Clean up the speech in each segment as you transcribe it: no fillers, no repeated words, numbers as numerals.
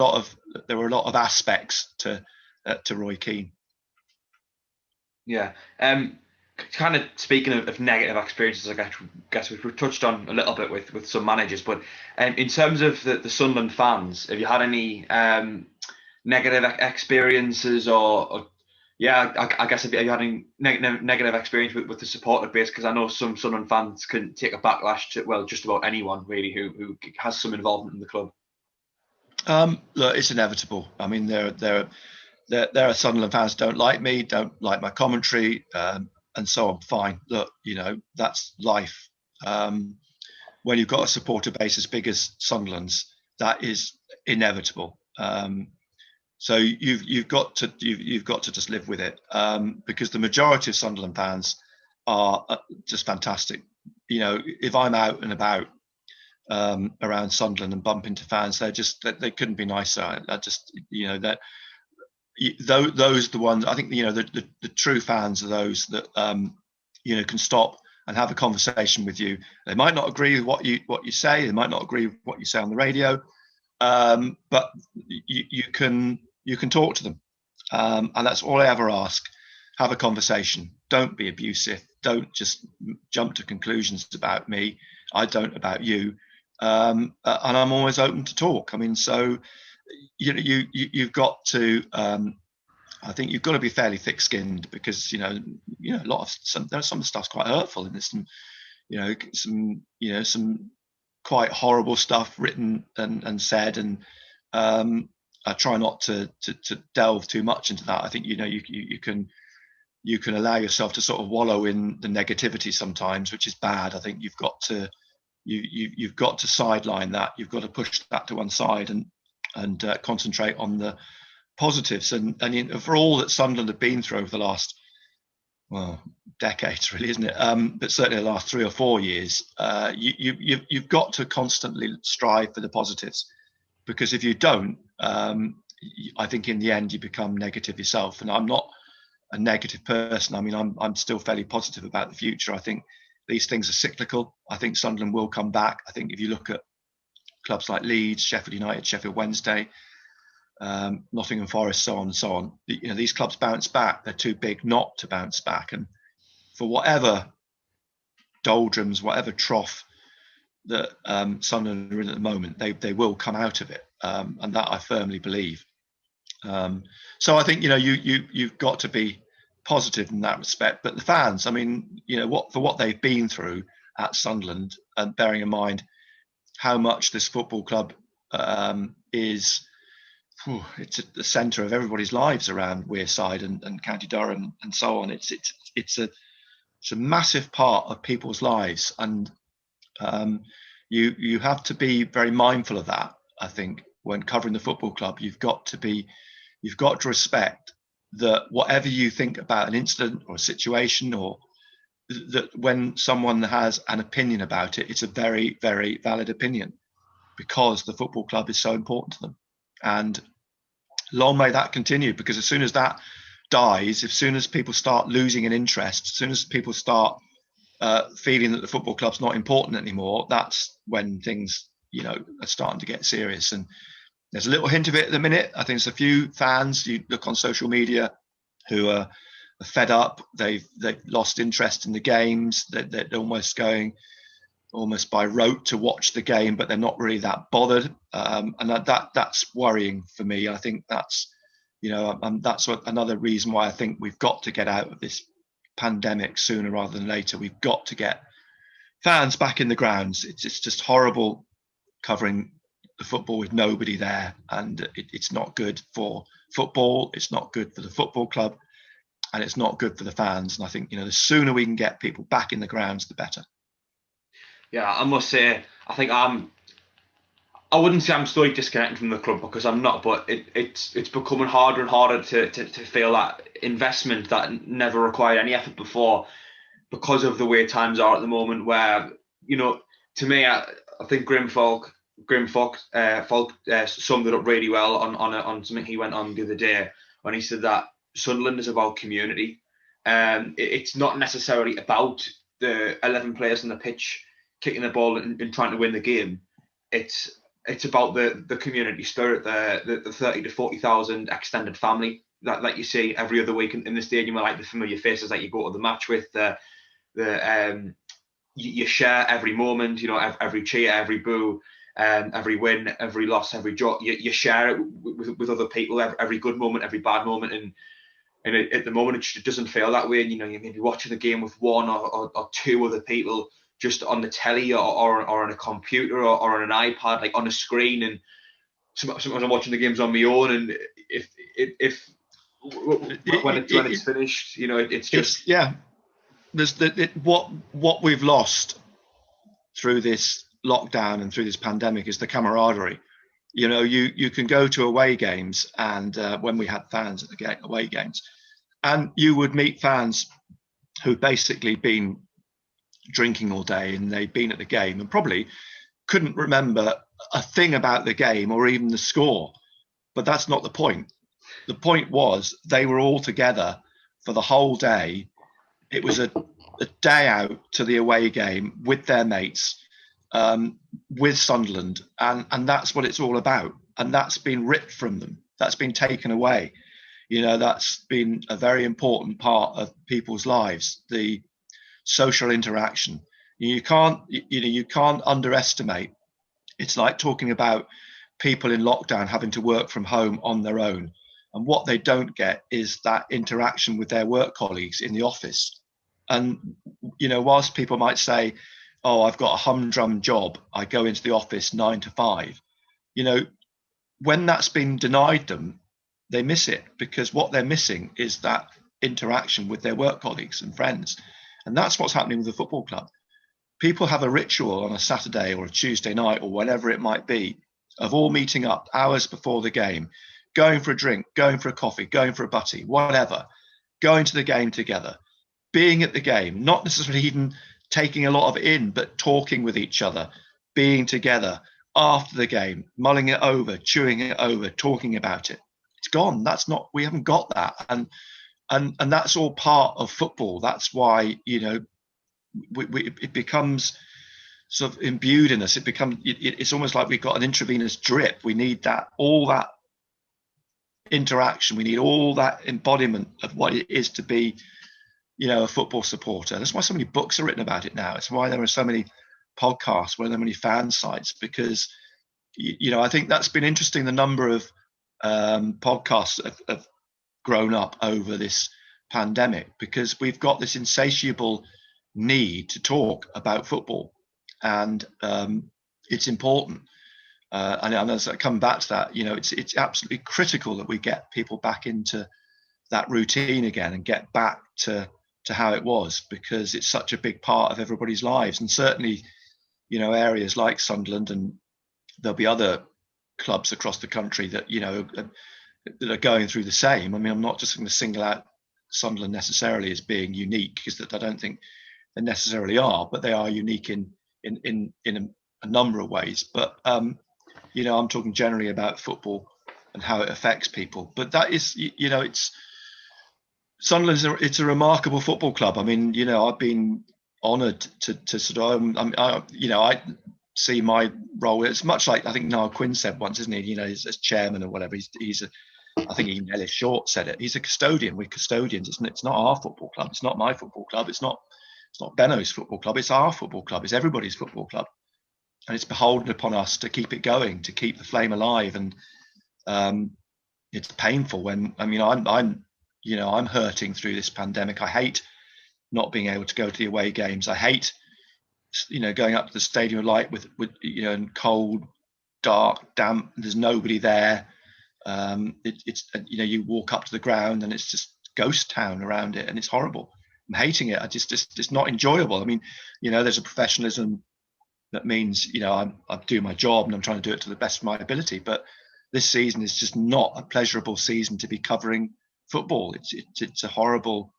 were a lot of aspects to Roy Keane. Yeah. Kind of speaking of negative experiences, I guess we've touched on a little bit with some managers, but in terms of the Sunderland fans, have you had any negative experiences or yeah, I guess have you had any negative experience with the supporter base? Because I know some Sunderland fans can take a backlash to, well, just about anyone really who has some involvement in the club. Look, it's inevitable. I mean, there are Sunderland fans who don't like me, don't like my commentary, and so on. Fine. Look, that's life. When you've got a supporter base as big as Sunderland's, that is inevitable. So you've got to just live with it, because the majority of Sunderland fans are just fantastic. If I'm out and about around Sunderland and bump into fans, they couldn't be nicer. Those are the ones. I think the true fans are those that can stop and have a conversation with you. They might not agree with what you say. They might not agree with what you say on the radio, but you can talk to them, and that's all I ever ask. Have a conversation. Don't be abusive. Don't just jump to conclusions about me. I don't about you, and I'm always open to talk. I mean, so you've got to. I think you've got to be fairly thick-skinned, because some of the stuff's quite hurtful, and there's some quite horrible stuff written and said, and I try not to delve too much into that. I think you can allow yourself to sort of wallow in the negativity sometimes, which is bad. I think you've got to sideline that. You've got to push that to one side and concentrate on the positives. And for all that Sunderland have been through over the last decades, really, isn't it? But certainly the last 3 or 4 years, you've got to constantly strive for the positives, because if you don't, I think in the end you become negative yourself. And I'm not a negative person. I mean, I'm still fairly positive about the future. I think these things are cyclical. I think Sunderland will come back. I think if you look at clubs like Leeds, Sheffield United, Sheffield Wednesday, Nottingham Forest, so on and so on, these clubs bounce back. They're too big not to bounce back. And for whatever doldrums, whatever trough that Sunderland are in at the moment, they will come out of it, and that I firmly believe. So I think you've got to be positive in that respect. But the fans, I mean, what they've been through at Sunderland, and bearing in mind how much this football club is, it's at the centre of everybody's lives around Wearside and County Durham and so on. It's a massive part of people's lives, and you have to be very mindful of that. I think when covering the football club, you've got to respect that whatever you think about an incident or a situation, or that when someone has an opinion about it, it's a very, very valid opinion, because the football club is so important to them. And long may that continue, because as soon as that dies, as soon as people start losing an interest, as soon as people start feeling that the football club's not important anymore, that's when things, are starting to get serious. And there's a little hint of it at the minute. I think there's a few fans, you look on social media, who are fed up. They've lost interest in the games. They're almost going by rote to watch the game, but they're not really that bothered. And that's worrying for me. I think that's another reason why I think we've got to get out of this pandemic sooner rather than later. We've got to get fans back in the grounds. It's just horrible covering the football with nobody there, and it's not good for football. It's not good for the football club, and it's not good for the fans. And I think the sooner we can get people back in the grounds, the better. Yeah, I must say, I think I wouldn't say I'm slowly disconnecting from the club, because I'm not, but it's becoming harder and harder to feel that investment that never required any effort before, because of the way times are at the moment, where, to me, I think Grim Falk summed it up really well on something he went on the other day, when he said that Sunderland is about community. It's not necessarily about the 11 players on the pitch kicking the ball and trying to win the game. It's it's about the community spirit, the 30 to 40,000 extended family that you see every other week in the stadium, like the familiar faces that you go to the match with, you share every moment, every cheer, every boo, every win, every loss, every joy. You share it with other people, every good moment, every bad moment, and at the moment it doesn't feel that way. And you may be watching the game with one or two other people just on the telly or on a computer or on an iPad, like on a screen. And sometimes I'm watching the games on my own, and if when it's finished, it's just There's what we've lost through this lockdown and through this pandemic is the camaraderie. You can go to away games, and when we had fans at the away games, and you would meet fans who've basically been drinking all day, and they'd been at the game and probably couldn't remember a thing about the game or even the score. But that's not the point. The point was they were all together for the whole day. It was a day out to the away game with their mates, with Sunderland, and that's what it's all about. And that's been ripped from them. That's been taken away. That's been a very important part of people's lives, the social interaction. You can't underestimate. It's like talking about people in lockdown having to work from home on their own. And what they don't get is that interaction with their work colleagues in the office. And, whilst people might say, oh, I've got a humdrum job, I go into the office 9 to 5, when that's been denied them, they miss it, because what they're missing is that interaction with their work colleagues and friends. And that's what's happening with the football club. People have a ritual on a Saturday or a Tuesday night or whenever it might be of all meeting up hours before the game, going for a drink, going for a coffee, going for a butty, whatever, going to the game together, being at the game, not necessarily even taking a lot of it in, but talking with each other, being together after the game, mulling it over, chewing it over, talking about it. It's gone. We haven't got that. And that's all part of football. That's why, it becomes sort of imbued in us. It's almost like we've got an intravenous drip. We need all that interaction. We need all that embodiment of what it is to be, a football supporter. That's why so many books are written about it now. It's why there are so many podcasts, why there are many fan sites, because, I think that's been interesting. The number of podcasts have grown up over this pandemic, because we've got this insatiable need to talk about football, and it's important. And as I come back to that, it's absolutely critical that we get people back into that routine again and get back to how it was, because it's such a big part of everybody's lives. And certainly, areas like Sunderland, and there'll be other clubs across the country that, that are going through the same. I mean, I'm not just going to single out Sunderland necessarily as being unique, because I don't think they necessarily are, but they are unique in a number of ways. But I'm talking generally about football and how it affects people. But that is, it's Sunderland. It's a remarkable football club. I mean, I've been honoured to sort of, I see my role. It's much like I think Niall Quinn said once, isn't he? As chairman or whatever. I think even Ellis Short said it. He's a custodian. We're custodians. It's not our football club. It's not my football club. It's not Benno's football club. It's our football club. It's everybody's football club, and it's beholden upon us to keep it going, to keep the flame alive. And it's painful when I'm hurting through this pandemic. I hate not being able to go to the away games. I hate going up to the stadium light with and cold, dark, damp. There's nobody there. It's you walk up to the ground and it's just ghost town around it, and it's horrible. I'm hating it. It's not enjoyable. I mean, there's a professionalism that means I do my job and I'm trying to do it to the best of my ability. But this season is just not a pleasurable season to be covering football. It's a horrible.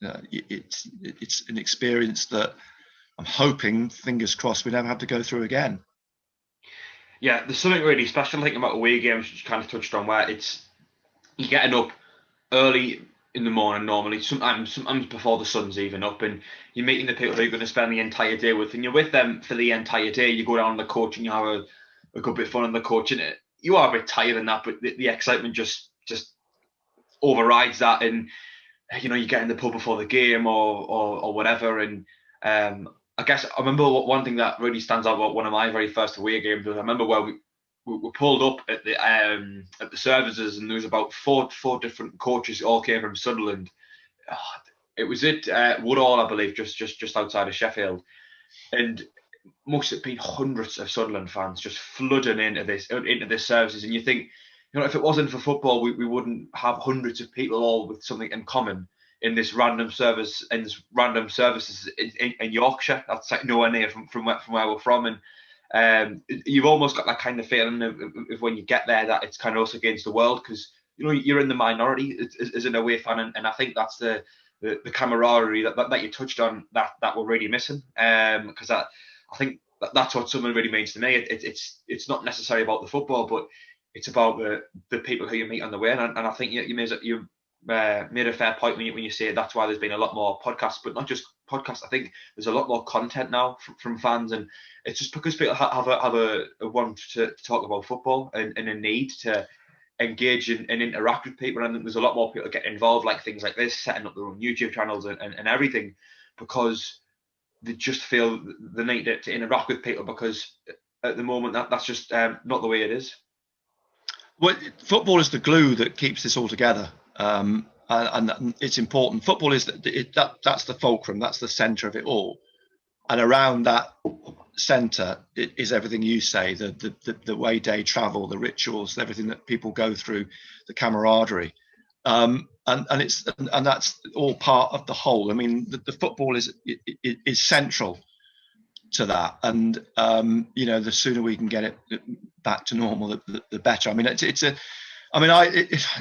It's an experience that I'm hoping, fingers crossed, we never have to go through again. Yeah, there's something really special thinking about away games, which you kind of touched on, where you're getting up early in the morning normally, sometimes before the sun's even up, and you're meeting the people who you're going to spend the entire day with, and you're with them for the entire day. You go down on the coach and you have a good bit of fun on the coach, and you are a bit tired in that, but the excitement just overrides that, and you get in the pub before the game or whatever, and I guess I remember one thing that really stands out about one of my very first away games was I remember where we pulled up at the services, and there was about four different coaches all came from Sunderland. It was at Woodall, I believe, just outside of Sheffield, and must have been hundreds of Sunderland fans just flooding into this services, and you think, if it wasn't for football, we wouldn't have hundreds of people all with something in common in this random services in Yorkshire. That's like nowhere near from where we're from, and you've almost got that kind of feeling of when you get there that it's kind of us against the world, because you're in the minority as an away fan, and I think that's the camaraderie that you touched on that we're really missing, because I think that's what Sunderland really means to me. It's not necessarily about the football, but it's about the people who you meet on the way, and I think you made a fair point when you say that's why there's been a lot more podcasts, but not just podcasts. I think there's a lot more content now from fans, and it's just because people have a want to talk about football and a need to engage and interact with people, and there's a lot more people get involved, like things like this, setting up their own YouTube channels and everything, because they just feel the need to interact with people, because at the moment that's just not the way it is. Well, football is the glue that keeps this all together, and it's important. Football is that's the fulcrum, that's the centre of it all, and around that centre is everything you say, the way day travel, the rituals, everything that people go through, the camaraderie, and that's all part of the whole. I mean, the football is central to that, and the sooner we can get it back to normal, the better. I mean,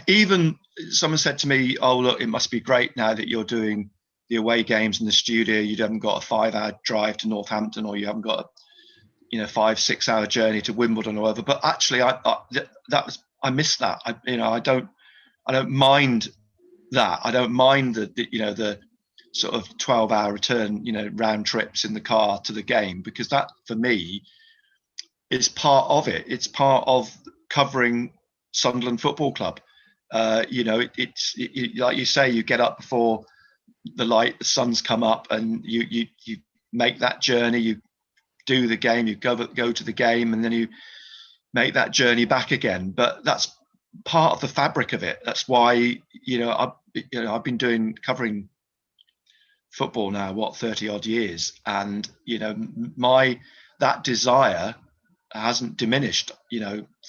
even someone said to me, "Oh, look, it must be great now that you're doing the away games in the studio. You haven't got a 5-hour drive to Northampton, or you haven't got a 5-6 hour journey to Wimbledon or whatever." But actually, I miss that. I don't mind that. I don't mind the sort of 12-hour return, round trips in the car to the game, because that for me is part of it. It's part of covering Sunderland Football Club. It's like you say, you get up before the sun's come up, and you make that journey. You do the game, you go to the game, and then you make that journey back again. But that's part of the fabric of it. That's why I've been covering football now 30 odd years, and that desire hasn't diminished.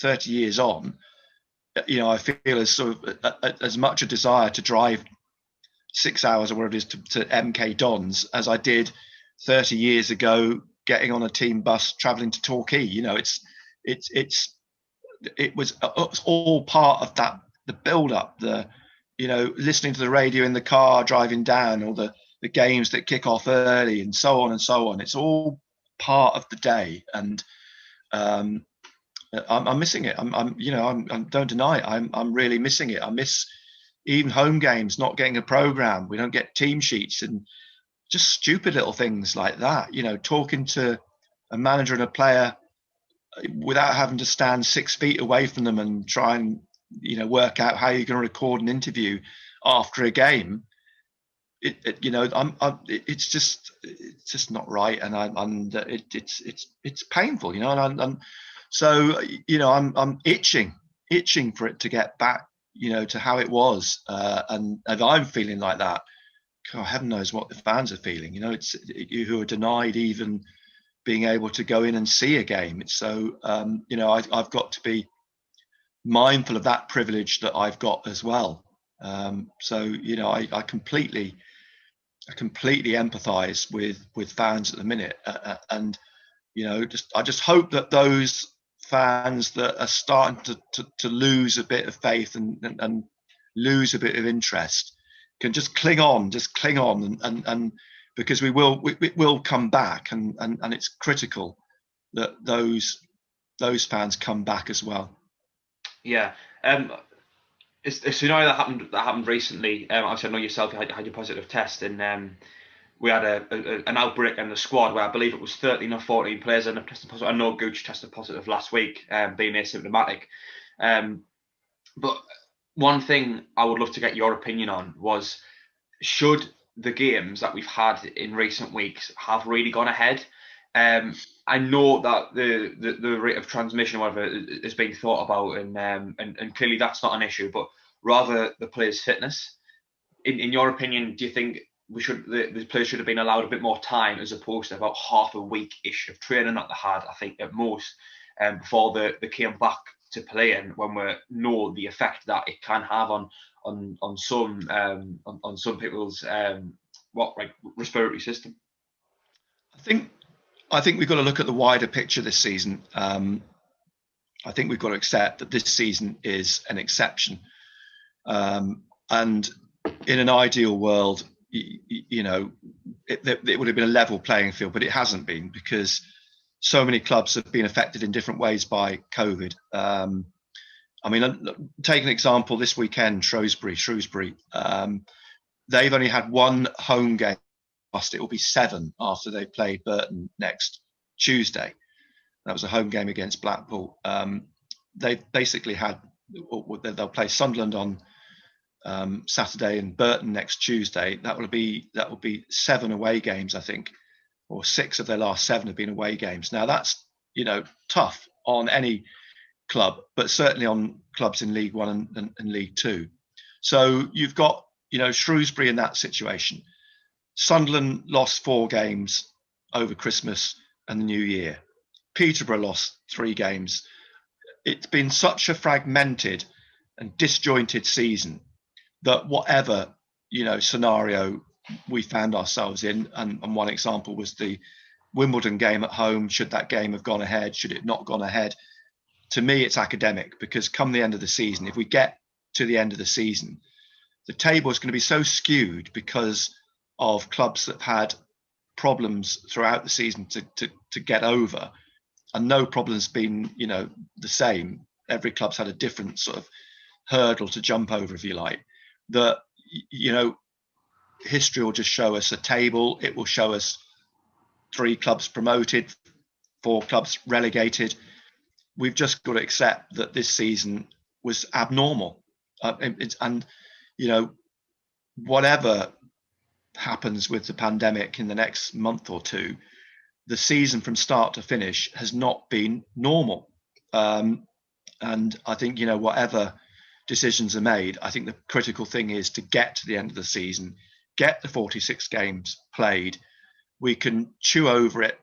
30 years on, I feel as sort of as much a desire to drive 6 hours or whatever it is to MK Dons as I did 30 years ago getting on a team bus traveling to Torquay. It was all part of that, the build up, listening to the radio in the car driving down, or the games that kick off early, and so on and so on. It's all part of the day, and I'm missing it. I don't deny it. I'm really missing it. I miss even home games, not getting a program. We don't get team sheets, and just stupid little things like that. Talking to a manager and a player without having to stand 6 feet away from them and try and work out how you're going to record an interview after a game. It's just not right, and it's painful, and so I'm itching for it to get back, to how it was, and if I'm feeling like that, God, heaven knows what the fans are feeling. Who are denied even being able to go in and see a game. It's so I've got to be mindful of that privilege that I've got as well. I completely empathise with fans at the minute, and I just hope that those fans that are starting to lose a bit of faith and lose a bit of interest can just cling on, and because we will come back, and it's critical that those fans come back as well. Yeah. It's a scenario that happened recently. Obviously, I know yourself had your positive test, and we had an outbreak in the squad where I believe it was 13 or 14 players and tested positive. I know Gooch tested positive last week, being asymptomatic. But one thing I would love to get your opinion on was, should the games that we've had in recent weeks have really gone ahead? I know that the rate of transmission, whatever, is being thought about, and clearly that's not an issue, but rather the players' fitness. In your opinion, do you think the players should have been allowed a bit more time as opposed to about half a week-ish of training that they had, I think, at most, before they came back to playing, when we know the effect that it can have on some people's respiratory system? I think we've got to look at the wider picture this season. I think we've got to accept that this season is an exception. And in an ideal world, it would have been a level playing field, but it hasn't been, because so many clubs have been affected in different ways by COVID. I mean, take an example this weekend, Shrewsbury. They've only had one home game. It will be 7 after they play Burton next Tuesday. That was a home game against Blackpool. They basically they'll play Sunderland on Saturday and Burton next Tuesday. That will be 7 away games, I think, or 6 of their last 7 have been away games. Now that's tough on any club, but certainly on clubs in League One and League Two. So you've got Shrewsbury in that situation. Sunderland lost 4 games over Christmas and the New Year. Peterborough lost 3 games. It's been such a fragmented and disjointed season that whatever scenario we found ourselves in, and one example was the Wimbledon game at home. Should that game have gone ahead? Should it not gone ahead? To me, it's academic, because come the end of the season, if we get to the end of the season, the table is going to be so skewed because of clubs that have had problems throughout the season to get over, and no problem's been the same. Every club's had a different sort of hurdle to jump over, if you like. That history will just show us a table. It will show us 3 clubs promoted, 4 clubs relegated. We've just got to accept that this season was abnormal, and whatever happens with the pandemic in the next month or 2, the season from start to finish has not been normal. And I think whatever decisions are made, I think the critical thing is to get to the end of the season, get the 46 games played. We can chew over it,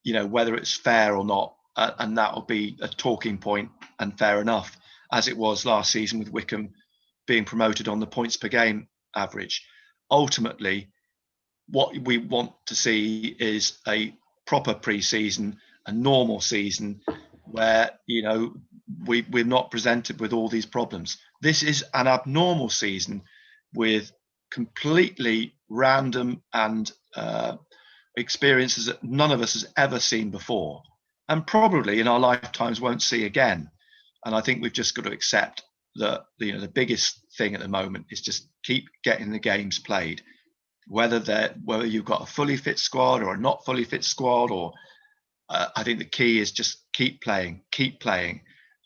whether it's fair or not, and that will be a talking point, and fair enough, as it was last season with Wycombe being promoted on the points per game average. Ultimately, what we want to see is a proper pre-season, a normal season where we're not presented with all these problems. This is an abnormal season with completely random and experiences that none of us has ever seen before, and probably in our lifetimes won't see again. And I think we've just got to accept that the biggest thing at the moment is just keep getting the games played, whether you've got a fully fit squad or a not fully fit squad, or I think the key is just keep playing,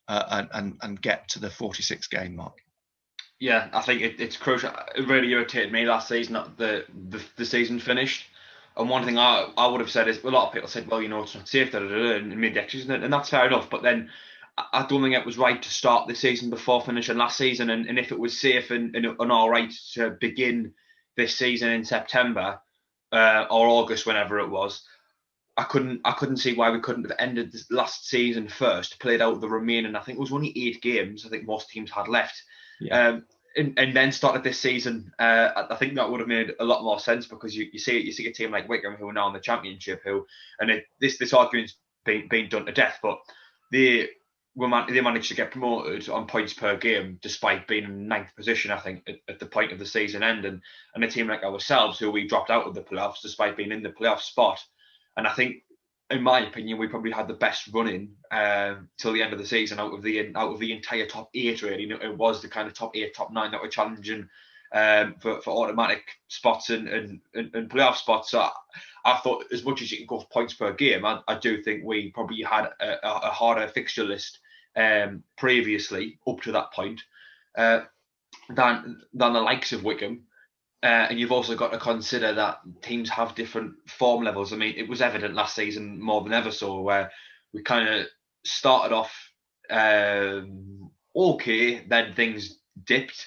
and get to the 46 game mark. Yeah, I think it's crucial. It really irritated me last season that the season finished. And one thing I would have said is, a lot of people said, well, it's not safe, in mid-season, and that's fair enough. But then I don't think it was right to start the season before finishing last season. And if it was safe and all right to begin this season in September or August, whenever it was, I couldn't see why we couldn't have ended this last season first, played out the remaining. I think it was only 8 games. I think most teams had left. Yeah. And then started this season. I think that would have made a lot more sense, because you see a team like Wycombe, who are now in the Championship, this argument's been done to death, but they managed to get promoted on points per game despite being in 9th position, I think, at the point of the season end, and a team like ourselves, who we dropped out of the playoffs despite being in the playoff spot. And I think, in my opinion, we probably had the best running till the end of the season out of the entire top 8. Really, it was the kind of top 8, top 9 that were challenging for automatic spots and playoff spots. So I thought, as much as you can go for points per game, I do think we probably had a harder fixture list previously up to that point than the likes of Wycombe. And you've also got to consider that teams have different form levels. I mean, it was evident last season more than ever so, where we kind of started off okay, then things dipped,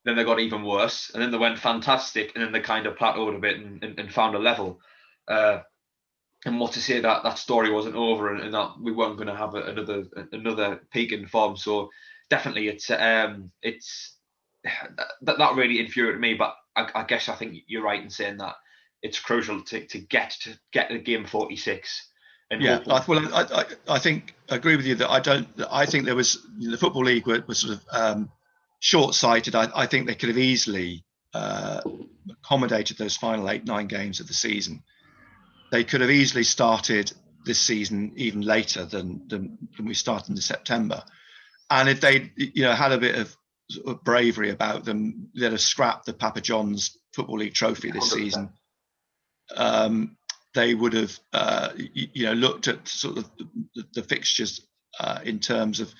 then they got even worse, and then they went fantastic, and then they kind of plateaued a bit and found a level. And what to say that story wasn't over and that we weren't going to have another peak in form. So definitely, it's that really infuriated me. But I guess I think you're right in saying that it's crucial to get to game 46. And yeah, I think I agree with you that I think there was the Football League was sort of short-sighted. I think they could have easily accommodated those final 8-9 games of the season. They could have easily started this season even later than we started in September. And if they had a bit of sort of bravery about them, they'd have scrapped the Papa John's Football League trophy this 100%. Season. They would have looked at sort of the fixtures in terms of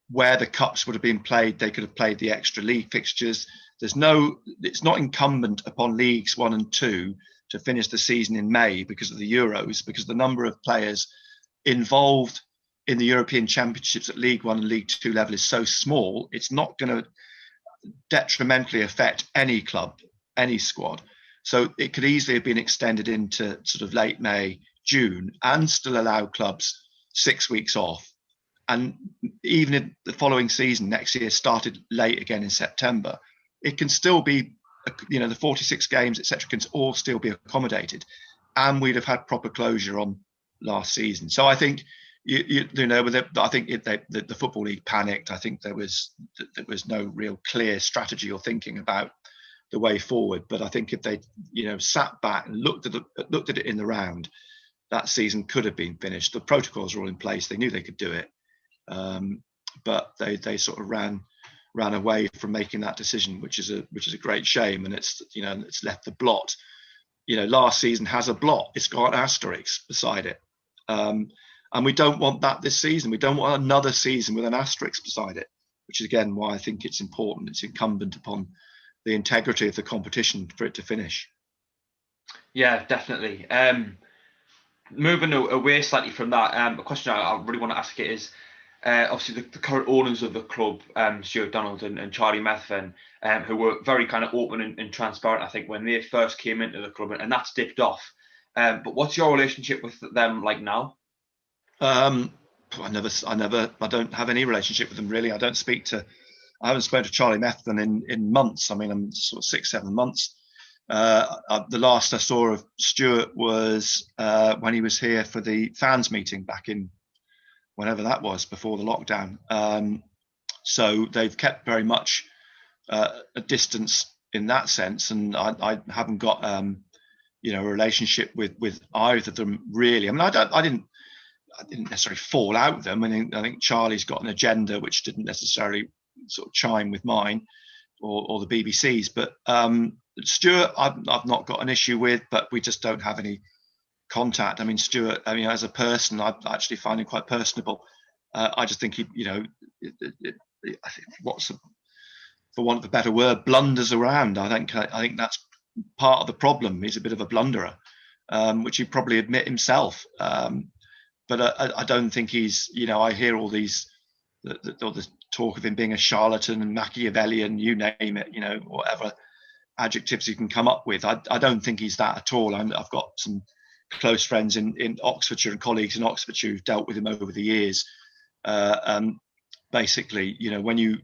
where the cups would have been played. They could have played the extra league fixtures. It's not incumbent upon leagues 1 and 2 to finish the season in May because of the Euros, because the number of players involved in the European Championships at League 1 and League 2 level is so small, it's not going to detrimentally affect any club, any squad. So it could easily have been extended into sort of late May, June, and still allow clubs 6 weeks off. And even if the following season, next year, started late again in September, it can still be, the 46 games, etc., can all still be accommodated, and we'd have had proper closure on last season. So I think, I think the Football League panicked. I think there was no real clear strategy or thinking about the way forward. But I think if they, sat back and looked at it in the round, that season could have been finished. The protocols were all in place. They knew they could do it, but they sort of ran away from making that decision, which is a great shame. And it's it's left the blot. Last season has a blot. It's got an asterisk beside it, and we don't want that this season. We don't want another season with an asterisk beside it, which is again why I think it's important. It's incumbent upon the integrity of the competition for it to finish. Yeah, definitely. Moving away slightly from that, a question I really want to ask it is, obviously the current owners of the club, Stuart Donald and Charlie Methven, who were very kind of open and transparent, I think, when they first came into the club, and that's dipped off. But what's your relationship with them like now? I don't have any relationship with them really. I haven't spoken to Charlie Methven in months. I mean, I'm sort of 6-7 months. The last I saw of Stuart was when he was here for the fans meeting back in whenever that was, before the lockdown. So they've kept very much a distance in that sense, and I haven't got a relationship with either of them really. I mean, I didn't necessarily fall out with them. I think Charlie's got an agenda which didn't necessarily sort of chime with mine or the BBC's, but Stuart I've not got an issue with, but we just don't have any contact. I mean, Stuart, as a person, I actually find him quite personable. I just think he, I think for want of a better word, blunders around. I think that's part of the problem. He's a bit of a blunderer, which he'd probably admit himself. But I don't think he's, I hear all these, the talk of him being a charlatan and Machiavellian, you name it, whatever adjectives you can come up with. I don't think he's that at all. I've got some close friends in Oxfordshire and colleagues in Oxfordshire who've dealt with him over the years. Basically, when you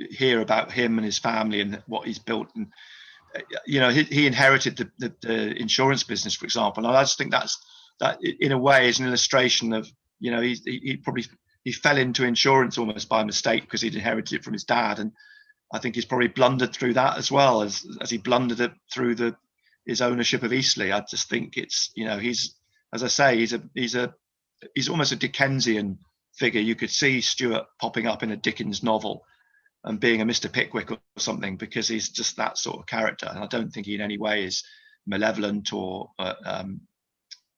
hear about him and his family and what he's built, and he inherited the insurance business, for example, and I just think that in a way is an illustration of he fell into insurance almost by mistake because he'd inherited it from his dad, and I think he's probably blundered through that as well as he blundered it through his ownership of Eastleigh. I just think it's he's, as I say, he's almost a Dickensian figure. You could see Stuart popping up in a Dickens novel, and being a Mr. Pickwick or something, because he's just that sort of character. And I don't think he in any way is malevolent or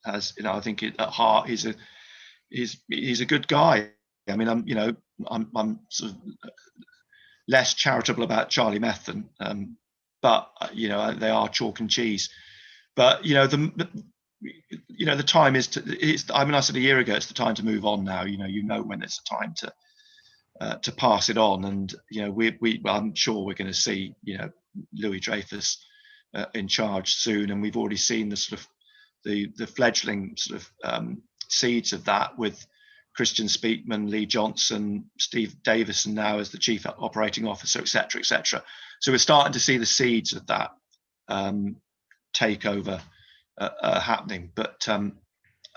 has, I think at heart he's a good guy. I mean, I'm sort of less charitable about Charlie Methven, but they are chalk and cheese. But the time is I said a year ago it's the time to move on now. When it's the time to pass it on, and I'm sure we're going to see Louis Dreyfus in charge soon, and we've already seen the sort of the fledgling sort of seeds of that with Christian Speakman, Lee Johnson, Steve Davison now as the chief operating officer, etc., etc. So we're starting to see the seeds of that takeover happening. But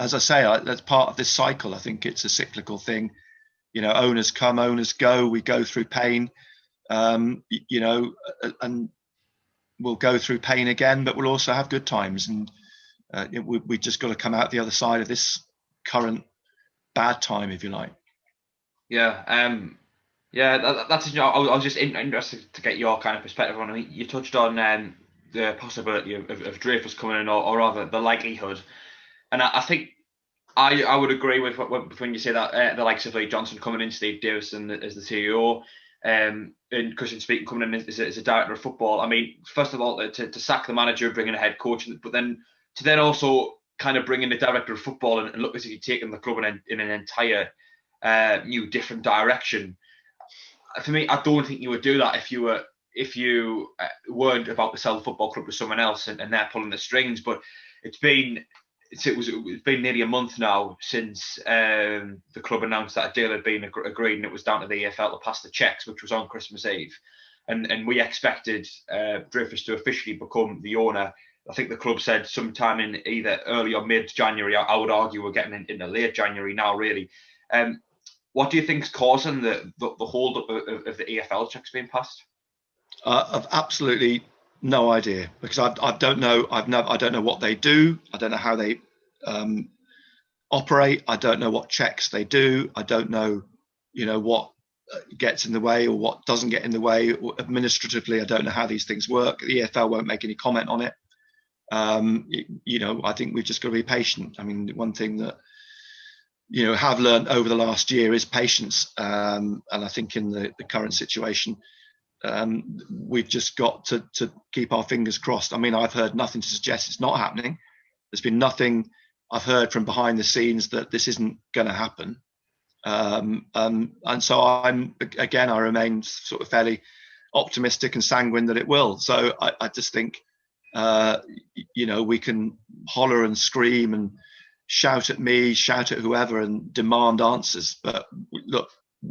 as I say, that's part of this cycle. I think it's a cyclical thing. Owners come, owners go. We go through pain, and we'll go through pain again, but we'll also have good times. And we just got to come out the other side of this current bad time, if you like. Yeah, that's. I was just interested to get your kind of perspective on. I mean, you touched on the possibility of Dreyfus coming in, or rather the likelihood, and I think I would agree with when you say that the likes of Lee Johnson coming in, Steve Davison as the CEO, and Christian Speakman coming in as a director of football. I mean, first of all, to sack the manager, bring in a head coach, but then to also kind of bring in the director of football and look as if you're taking the club in an entire new, different direction. For me, I don't think you would do that if you weren't about to sell the football club to someone else and they're pulling the strings. But it's been nearly a month now since the club announced that a deal had been agreed, and it was down to the EFL to pass the checks, which was on Christmas Eve, and we expected Dreyfus to officially become the owner. I think the club said sometime in either early or mid-January. I would argue we're getting into late January now, really. What do you think is causing the hold up of the EFL checks being passed? I've absolutely no idea, because I don't know. I don't know what they do. I don't know how they operate. I don't know what checks they do. I don't know, what gets in the way or what doesn't get in the way. Administratively, I don't know how these things work. The EFL won't make any comment on it. I think we've just got to be patient. I mean, one thing that have learned over the last year is patience, and I think in the current situation, we've just got to keep our fingers crossed. I mean, I've heard nothing to suggest it's not happening. There's been nothing I've heard from behind the scenes that this isn't going to happen, and so I remain sort of fairly optimistic and sanguine that it will. So I just think we can holler and scream and shout at me, shout at whoever, and demand answers. But look,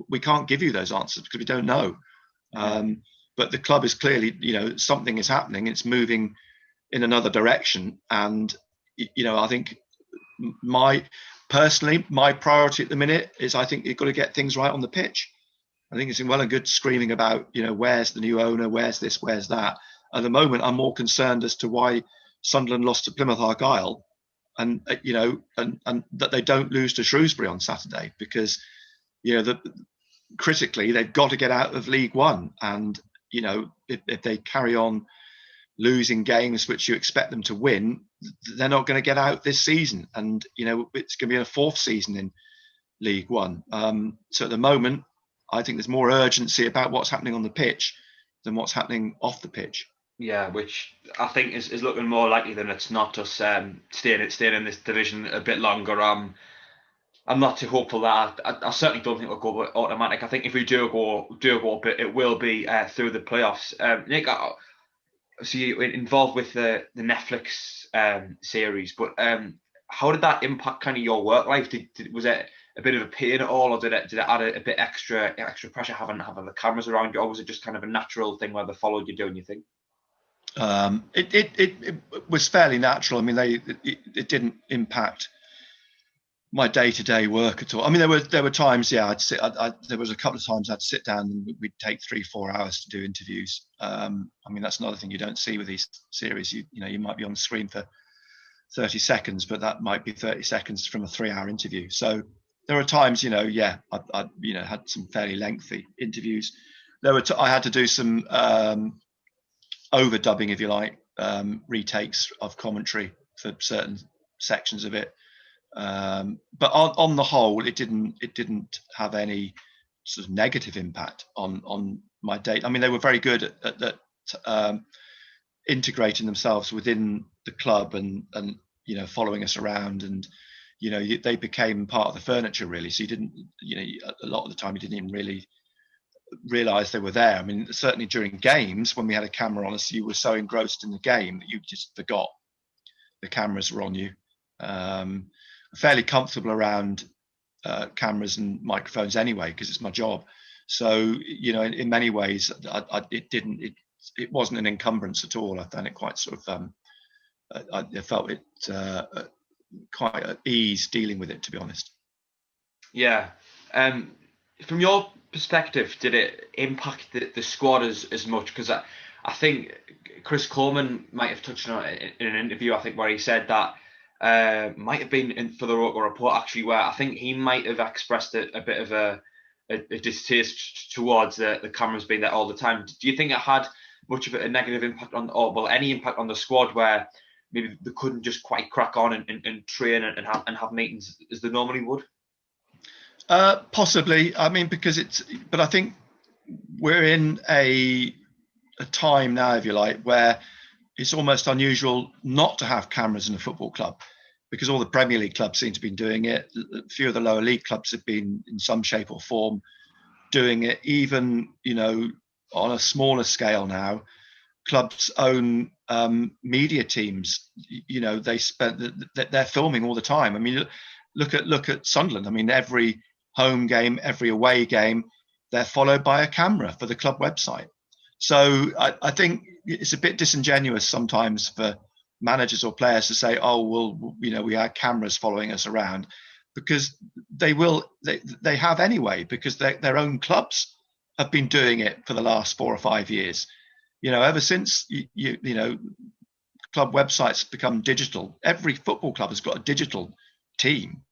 we can't give you those answers because we don't know. But the club is clearly, something is happening. It's moving in another direction. And, I think my priority at the minute is I think you've got to get things right on the pitch. I think it's well and good screaming about, where's the new owner, where's this, where's that. At the moment, I'm more concerned as to why Sunderland lost to Plymouth Argyle, and that they don't lose to Shrewsbury on Saturday, because critically they've got to get out of League One, and if they carry on losing games which you expect them to win, they're not going to get out this season, and it's going to be a fourth season in League One. So at the moment, I think there's more urgency about what's happening on the pitch than what's happening off the pitch. Yeah, which I think is looking more likely than it's not us staying in this division a bit longer. I'm not too hopeful that I certainly don't think we'll go automatic. I think if we do go up, it will be through the playoffs. Nick, so you're involved with the Netflix series, but how did that impact kind of your work life? Was it a bit of a pain at all, or did it add a bit extra pressure having the cameras around you, or was it just kind of a natural thing where they followed you doing your thing? It was fairly natural. I mean, it didn't impact my day-to-day work at all. I mean, there were times, yeah, there was a couple of times I'd sit down and we'd take 3-4 hours to do interviews. I mean, that's another thing you don't see with these series. You might be on the screen for 30 seconds, but that might be 30 seconds from a 3-hour interview. So there are times, I had some fairly lengthy interviews. I had to do some overdubbing, if you like, retakes of commentary for certain sections of it. But on the whole, it didn't have any sort of negative impact on my day. I mean, they were very good at integrating themselves within the club and following us around, and they became part of the furniture really. So you didn't, a lot of the time you didn't even really realize they were there. I mean, certainly during games when we had a camera on us, you were so engrossed in the game that you just forgot the cameras were on you. Fairly comfortable around cameras and microphones anyway, because it's my job. So in many ways, it wasn't an encumbrance at all. I found it quite sort of I felt it quite at ease dealing with it, to be honest. Yeah. From your perspective, did it impact the squad as much? Because I think Chris Coleman might have touched on it in an interview, I think, where he said that might have been for the local report actually, where I think he might have expressed a bit of a distaste towards the cameras being there all the time. Do you think it had much of a negative impact any impact on the squad, where maybe they couldn't just quite crack on and train and have meetings as they normally would? Possibly. I mean, but I think we're in a time now, if you like, where it's almost unusual not to have cameras in a football club, because all the Premier League clubs seem to be doing it. A few of the lower league clubs have been in some shape or form doing it. Even, on a smaller scale now, clubs own media teams. They're filming all the time. I mean, look at Sunderland. I mean, every home game, every away game, they're followed by a camera for the club website. So I think it's a bit disingenuous sometimes for managers or players to say, oh, well, we had cameras following us around, because they have anyway, because their own clubs have been doing it for the last 4 or 5 years. Ever since club websites become digital, every football club has got a digital team.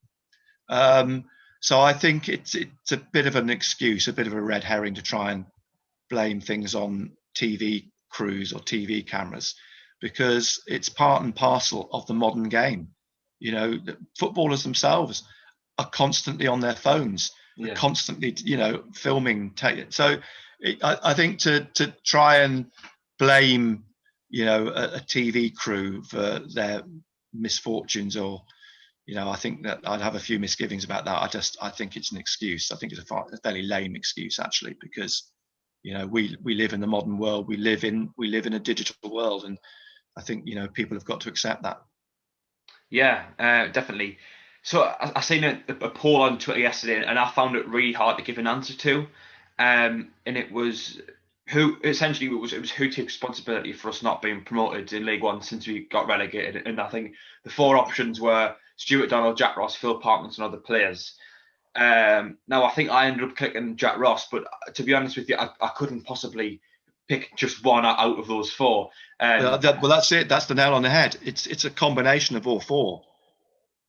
So I think it's a bit of an excuse, a bit of a red herring to try and blame things on TV crews or TV cameras, because it's part and parcel of the modern game. The footballers themselves are constantly on their phones, constantly, filming. So I think to try and blame, a TV crew for their misfortunes, or I think that I'd have a few misgivings about that. I think it's an excuse. I think it's a fairly lame excuse, actually, because we live in the modern world. We live in a digital world, and I think people have got to accept that. Yeah, definitely. So I seen a poll on Twitter yesterday, and I found it really hard to give an answer to. And it was who takes responsibility for us not being promoted in League One since we got relegated. And I think the 4 options were Stuart Donald, Jack Ross, Phil Parkinson, and other players. Now I think I ended up clicking Jack Ross, but to be honest with you, I couldn't possibly pick just one out of those 4. Well, that's it. That's the nail on the head. It's a combination of all 4.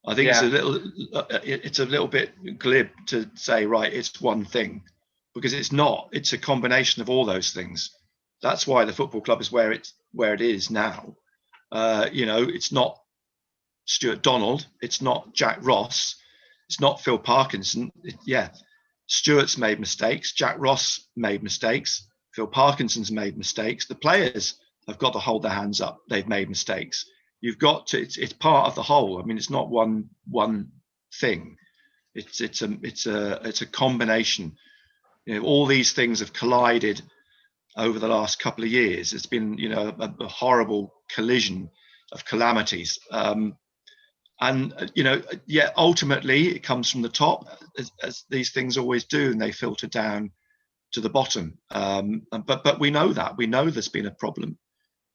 I think it's a little bit glib to say, right, it's one thing, because it's not. It's a combination of all those things. That's why the football club is where it is now. It's not Stuart Donald. It's not Jack Ross. It's not Phil Parkinson. Stuart's made mistakes. Jack Ross made mistakes. Phil Parkinson's made mistakes. The players have got to hold their hands up. They've made mistakes. You've got to. It's part of the whole. I mean, it's not one thing. It's a combination. All these things have collided over the last couple of years. It's been a horrible collision of calamities. Ultimately it comes from the top, as these things always do, and they filter down to the bottom. But we know there's been a problem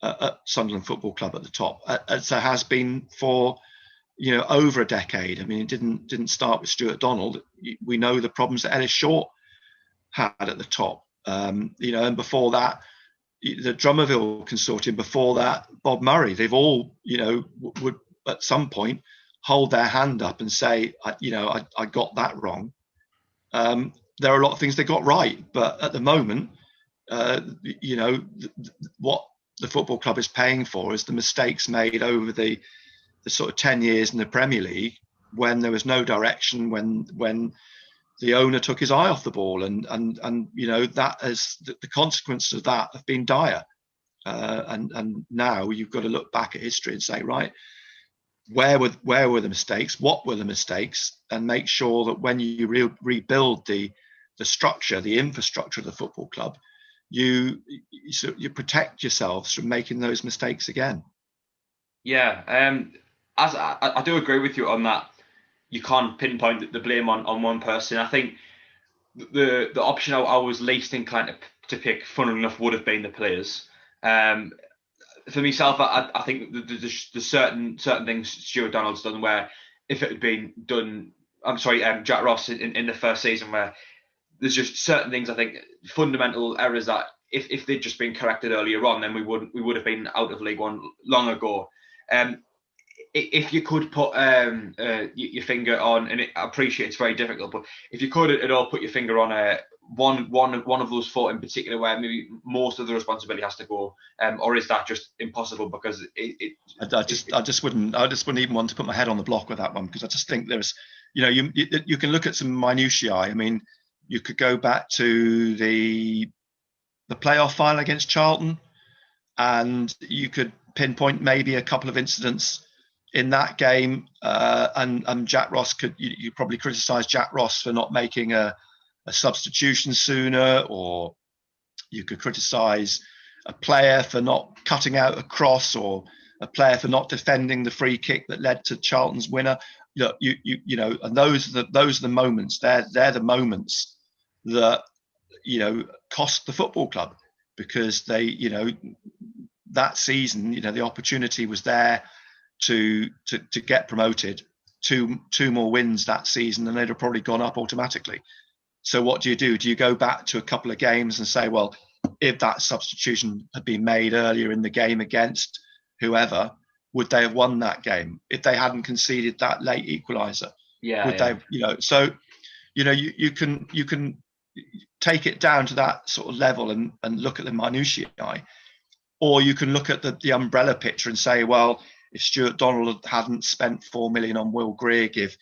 at Sunderland Football Club at the top, as there has been for over a decade. I mean, it didn't start with Stuart Donald. We know the problems that Ellis Short had at the top. And before that, the Drummondville Consortium. Before that, Bob Murray. They've all would at some point hold their hand up and say, I got that wrong. There are a lot of things they got right, but at the moment, what the football club is paying for is the mistakes made over the sort of 10 years in the Premier League when there was no direction, when the owner took his eye off the ball, and that has the consequences of that have been dire. And now you've got to look back at history and say, right, where were the mistakes? What were the mistakes? And make sure that when you rebuild the structure, the infrastructure of the football club, you protect yourselves from making those mistakes again. Yeah, as I do agree with you on that. You can't pinpoint the blame on one person. I think the option I was least inclined to pick, funnily enough, would have been the players. For myself, I think there's certain things Stuart Donald's done where if it had been done, Jack Ross in the first season, where there's just certain things, I think, fundamental errors that if they'd just been corrected earlier on, then we would have been out of League One long ago. If you could put your finger on, and I appreciate it's very difficult, but if you could at all put your finger on one of those four in particular, where maybe most of the responsibility has to go, or is that just impossible because I just wouldn't even want to put my head on the block with that one, because I just think there's, you can look at some minutiae. I mean, you could go back to the playoff final against Charlton, and you could pinpoint maybe a couple of incidents in that game, and Jack Ross you probably criticise Jack Ross for not making a substitution sooner, or you could criticise a player for not cutting out a cross, or a player for not defending the free kick that led to Charlton's winner. Look, and those are the moments. They're the moments that cost the football club, because they that season the opportunity was there to get promoted, two more wins that season, and they'd have probably gone up automatically. So what do you do? Do you go back to a couple of games and say, well, if that substitution had been made earlier in the game against whoever, would they have won that game? If they hadn't conceded that late equaliser, would they? So you can take it down to that sort of level and look at the minutiae, or you can look at the umbrella picture and say, well, if Stuart Donald hadn't spent $4 million on Will Grigg, if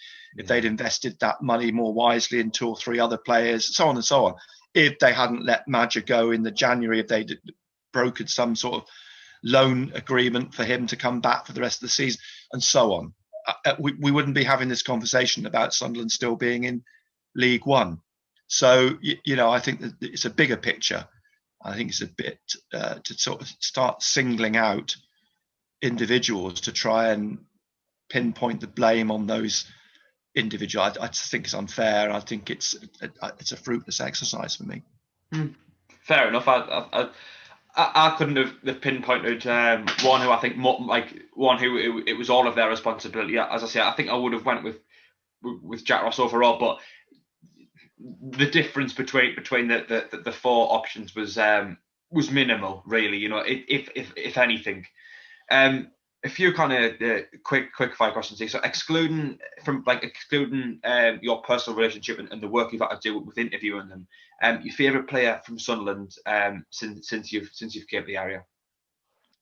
they'd invested that money more wisely in 2 or 3 other players, so on and so on, if they hadn't let Madger go in the January, if they'd brokered some sort of loan agreement for him to come back for the rest of the season, and so on, we wouldn't be having this conversation about Sunderland still being in League One. So, I think that it's a bigger picture. I think it's a bit to sort of start singling out individuals to try and pinpoint the blame on those individuals. I just think it's unfair. I think it's a fruitless exercise for me. Fair enough. I couldn't have pinpointed one who I think one who it was all of their responsibility. As I say, I think I would have went with Jack Ross overall, but the difference between the 4 options was minimal, really. If anything. A few kind of quick fire questions here. So excluding your personal relationship and the work you've had to do with interviewing them, your favourite player from Sunderland since you've came to the area?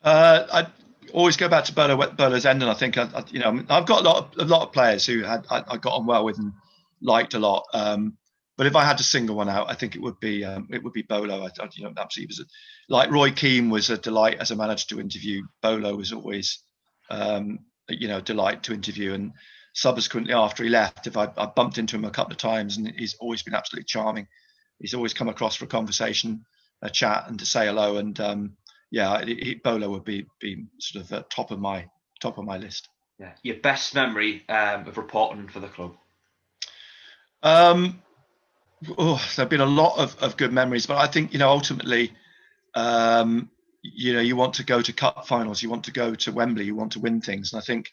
I always go back to Bola's Endon. I think I've got a lot of players who I got on well with and liked a lot. But if I had to single one out, I think it would be Bolo. Absolutely was like Roy Keane was a delight as a manager to interview. Bolo was always a delight to interview. And subsequently, after he left, if I bumped into him a couple of times, and he's always been absolutely charming. He's always come across for a conversation, a chat, and to say hello. And Bolo would be sort of top of my list. Yeah, your best memory of reporting for the club? There've been a lot of good memories, but I think ultimately, you want to go to cup finals, you want to go to Wembley, you want to win things, and I think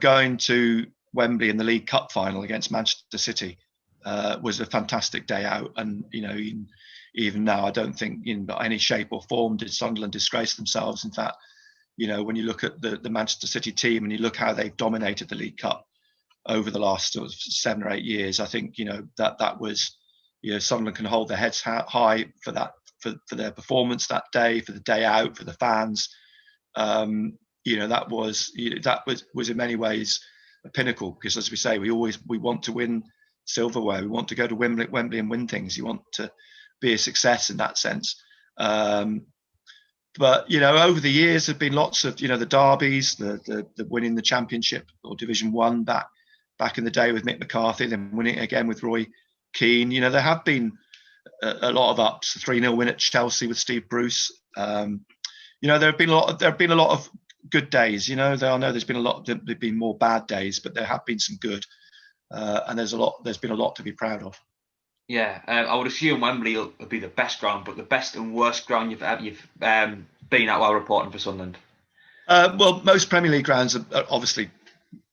going to Wembley in the League Cup final against Manchester City was a fantastic day out, and even now I don't think in any shape or form did Sunderland disgrace themselves. In fact, when you look at the Manchester City team and you look how they've dominated the League Cup over the last sort of 7 or 8 years, I think that was Sunderland can hold their heads high for for their performance that day, for the day out, for the fans. That was in many ways a pinnacle, because, as we say, we want to win silverware. We want to go to Wembley and win things. You want to be a success in that sense. But over the years, there've been lots of the derbies, the winning the Championship or Division 1 back in the day with Mick McCarthy, then winning it again with Roy Keane. There have been a lot of ups. 3-0 win at Chelsea with Steve Bruce. There have been a lot of good days. I know there's been more bad days, but there have been some good, and there's been a lot to be proud of. Yeah, I would assume Wembley will be the best ground, but the best and worst ground you've been at while reporting for Sunderland. Well, most Premier League grounds are obviously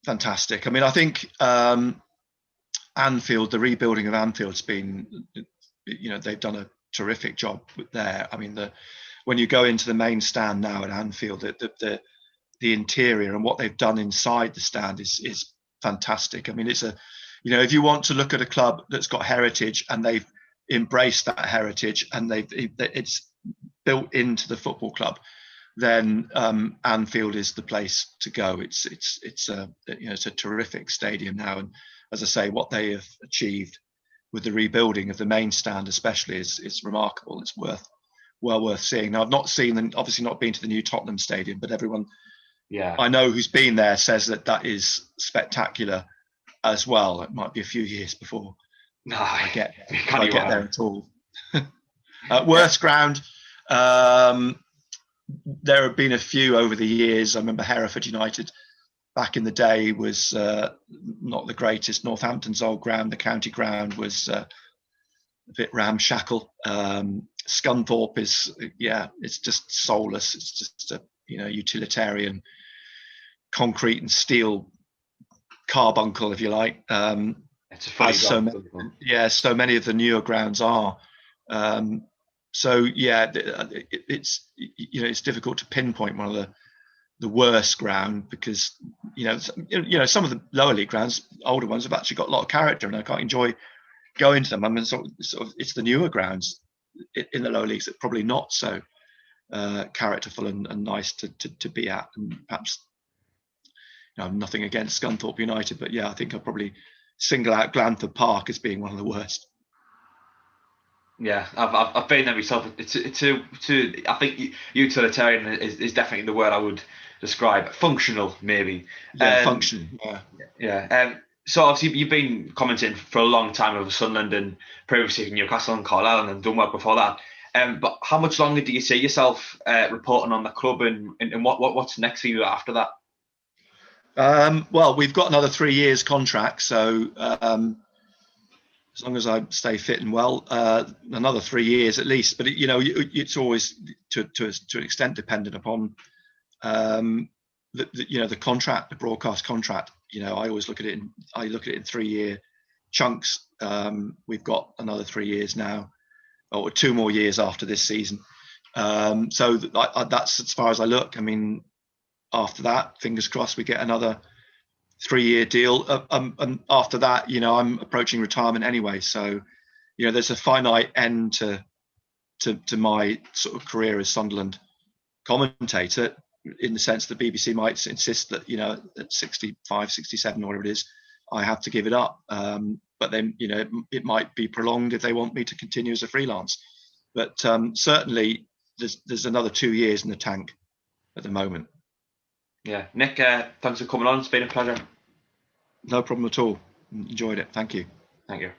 fantastic. I mean, I think Anfield, the rebuilding of Anfield's been, they've done a terrific job there. I mean, when you go into the main stand now at Anfield, the interior and what they've done inside the stand is fantastic. I mean, it's if you want to look at a club that's got heritage and they've embraced that heritage and it's built into the football club, then Anfield is the place to go. It's a terrific stadium now, and as I say, what they have achieved with the rebuilding of the main stand, especially, is remarkable. It's well worth seeing. Now, I've not seen, and obviously not been to the new Tottenham Stadium, but everyone I know who's been there says that is spectacular as well. It might be a few years before I get there at all. Worst ground. There have been a few over the years. I remember Hereford United back in the day was not the greatest. Northampton's old ground, the county ground, was a bit ramshackle. Scunthorpe it's just soulless. It's just a utilitarian concrete and steel carbuncle, if you like. It's a funny so many of the newer grounds are. It's difficult to pinpoint one of the worst ground, because some of the lower league grounds, older ones, have actually got a lot of character, and I quite enjoy going to them. I mean, sort of it's the newer grounds in the lower leagues that probably not so characterful and nice to be at. And perhaps nothing against Scunthorpe United, but I think I'd probably single out Glanford Park as being one of the worst. Yeah, I've been there myself. I think utilitarian is definitely the word I would describe. Functional, maybe. Functional. Yeah. So obviously you've been commenting for a long time over Sunderland, and previously in Newcastle and Carlisle, and done work before that. But how much longer do you see yourself reporting on the club, and what's next for you after that? Well, we've got another 3 years contract, so as long as I stay fit and well, another 3 years at least. But it's always to an extent dependent upon the contract, the broadcast contract. I always look at it in 3 year chunks. We've got another 3 years now, or 2 more years after this season. So that's as far as I look. I mean, after that, fingers crossed, we get another 3 year deal. And after that, I'm approaching retirement anyway. So, there's a finite end to my sort of career as Sunderland commentator, in the sense that BBC might insist that, at 65, 67, or whatever it is, I have to give it up. But then, it might be prolonged if they want me to continue as a freelance. But certainly there's another 2 years in the tank at the moment. Yeah. Nick, thanks for coming on. It's been a pleasure. No problem at all. Enjoyed it. Thank you. Thank you.